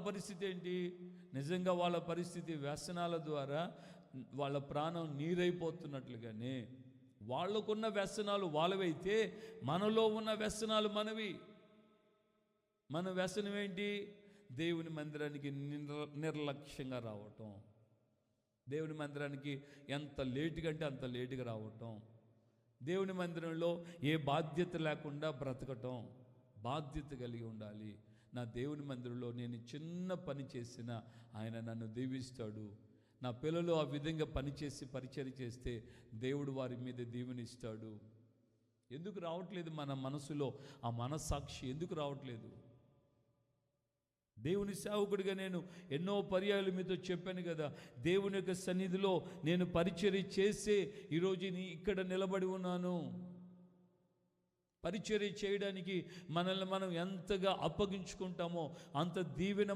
పరిస్థితి ఏంటి? నిజంగా వాళ్ళ పరిస్థితి వ్యసనాల ద్వారా వాళ్ళ ప్రాణం నీరైపోతున్నట్లుగానే వాళ్ళకున్న వ్యసనాలు వాళ్ళవైతే మనలో ఉన్న వ్యసనాలు మనవి. మన వ్యసనం ఏంటి? దేవుని మందిరానికి నిర్లక్ష్యంగా రావటం, దేవుని మందిరానికి ఎంత లేటుగా అంటే అంత లేటుగా రావటం, దేవుని మందిరంలో ఏ బాధ్యత లేకుండా బ్రతకటం. బాధ్యత కలిగి ఉండాలి. నా దేవుని మందిరంలో నేను చిన్న పని చేసినా ఆయన నన్ను దీవిస్తాడు. నా పిల్లలు ఆ విధంగా పనిచేసి పరిచర్య చేస్తే దేవుడు వారి మీద దీవెనిస్తాడు. ఎందుకు రావట్లేదు మన మనసులో ఆ మనస్సాక్షి? ఎందుకు రావట్లేదు? దేవుని సేవకుడిగా నేను ఎన్నో పర్యాయాలు మీతో చెప్పాను కదా, దేవుని యొక్క సన్నిధిలో నేను పరిచర్య చేసే ఈరోజు ఇక్కడ నిలబడి ఉన్నాను. పరిచర్య చేయడానికి మనల్ని మనం ఎంతగా అప్పగించుకుంటామో అంత దీవెన